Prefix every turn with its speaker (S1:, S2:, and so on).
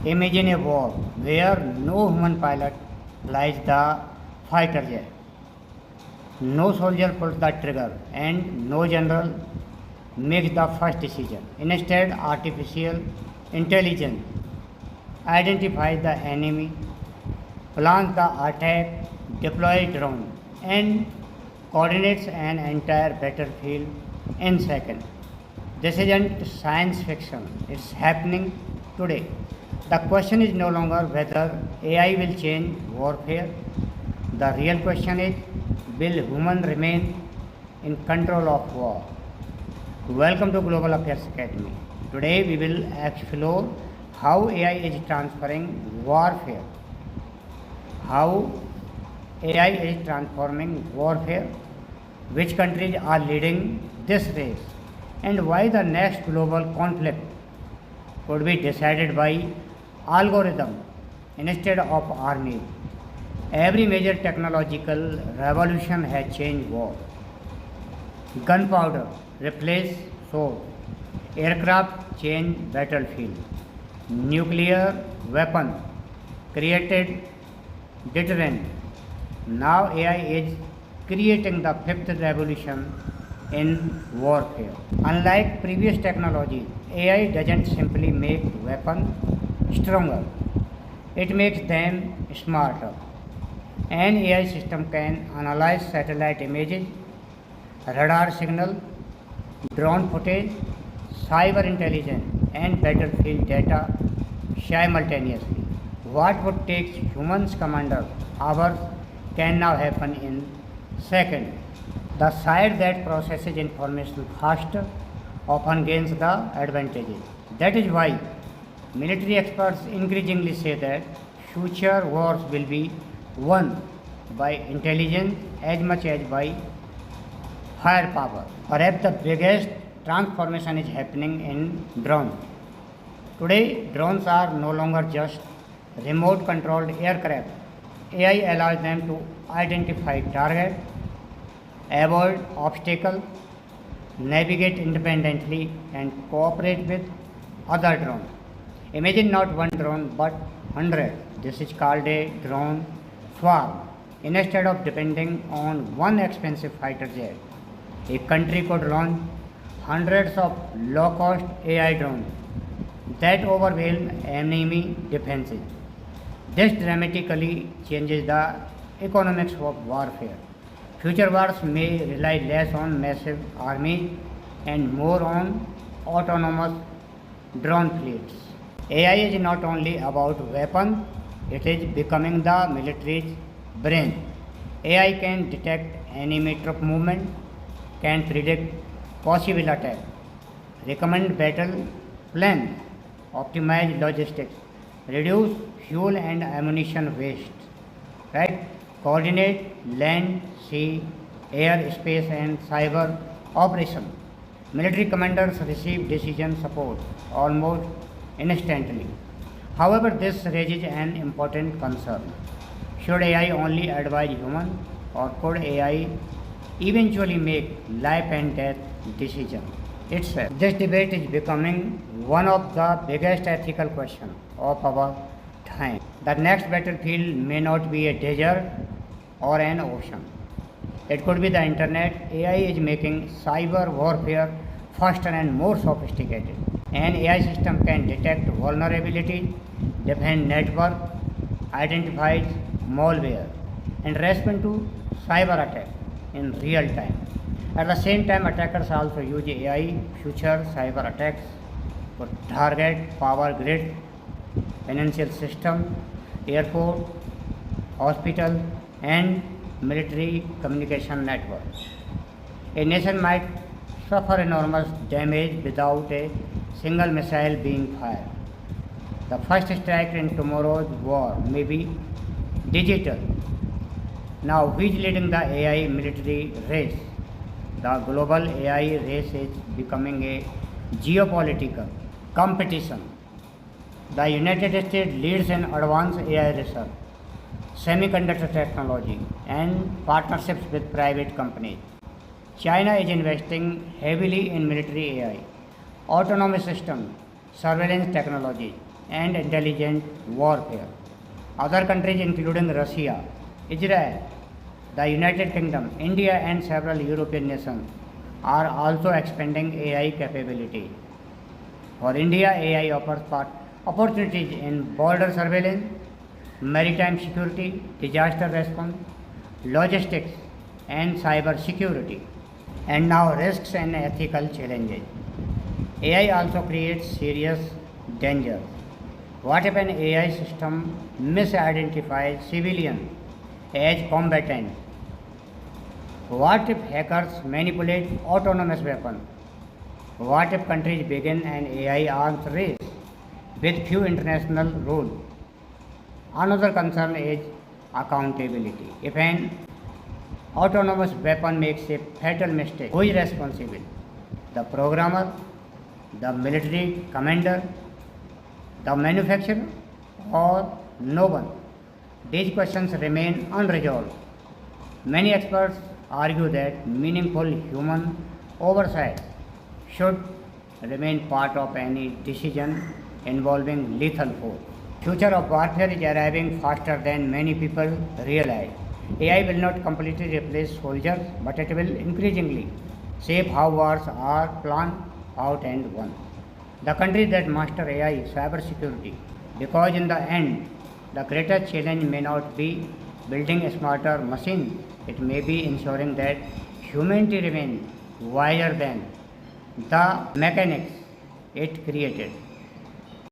S1: Imagine a war where no human pilot flies the fighter jet, no soldier pulls the trigger, and no general makes the first decision. Instead, artificial intelligence identifies the enemy, plans the attack, deploys drone, and coordinates an entire battlefield in seconds. This isn't science fiction, it's happening today. The question is no longer whether AI will change warfare. The real question is, will humans remain in control of war? Welcome to Global Affairs Academy. Today we will explore how AI is transferring warfare, how AI is transforming warfare, which countries are leading this race, and why the next global conflict could be decided by algorithm instead of armies. Every major technological revolution has changed war. Gunpowder replaced sword. Aircraft changed battlefield. Nuclear weapon created deterrent. Now AI is creating the fifth revolution in warfare. Unlike previous technologies, AI doesn't simply make weapons stronger, it makes them smarter. An AI system can analyze satellite images, radar signal, drone footage, cyber intelligence, and battlefield data simultaneously. What would take humans commander hours can now happen in seconds. The side that processes information faster often gains the advantages. That is why military experts increasingly say that future wars will be won by intelligence as much as by firepower. Perhaps the biggest transformation is happening in drones. Today, drones are no longer just remote controlled aircraft. AI allows them to identify targets, avoid obstacles, navigate independently, and cooperate with other drones. Imagine not one drone but hundreds. This is called a drone swarm. Instead of depending on one expensive fighter jet, a country could launch hundreds of low-cost AI drones that overwhelm enemy defenses. This dramatically changes the economics of warfare. Future wars may rely less on massive armies and more on autonomous drone fleets. AI is not only about weapons, it is becoming the military's brain. AI can detect enemy troop movement, can predict possible attack, recommend battle plans, optimize logistics, reduce fuel and ammunition waste, right? Coordinate land, sea, air, space and cyber operation. Military commanders receive decision support almost instantly. However, this raises an important concern. Should AI only advise humans or could AI eventually make life and death decisions itself? This debate is becoming one of the biggest ethical questions of our time. The next battlefield may not be a desert or an ocean. It could be the internet. AI is making cyber warfare faster and more sophisticated. An AI system can detect vulnerabilities, defend network, identify malware, and respond to cyber attacks in real time. At the same time, attackers also use AI future cyber attacks to target power grid, financial system, airport, hospital, and military communication networks. A nation might suffer enormous damage without a single missile being fired. The first strike in tomorrow's war may be digital. Now, who is leading the AI military race? The global AI race is becoming a geopolitical competition. The United States leads in advanced AI research, semiconductor technology, and partnerships with private companies. China is investing heavily in military AI, autonomous systems, surveillance technology, and intelligent warfare. Other countries including Russia, Israel, the United Kingdom, India and several European nations are also expanding AI capability. For India, AI offers opportunities in border surveillance, maritime security, disaster response, logistics, and cyber security. And now, risks and ethical challenges. AI also creates serious danger. What if an AI system misidentifies civilians as combatants? What if hackers manipulate autonomous weapons? What if countries begin an AI arms race with few international rules? Another concern is accountability. If an autonomous weapon makes a fatal mistake, who is responsible? The programmer, the military commander, the manufacturer, or no one? These questions remain unresolved. Many experts argue that meaningful human oversight should remain part of any decision involving lethal force. Future of warfare is arriving faster than many people realize. AI will not completely replace soldiers, but it will increasingly shape how wars are planned out and won. The countries that master AI cybersecurity, because in the end, the greatest challenge may not be building a smarter machine, it may be ensuring that humanity remains wiser than the mechanics it created.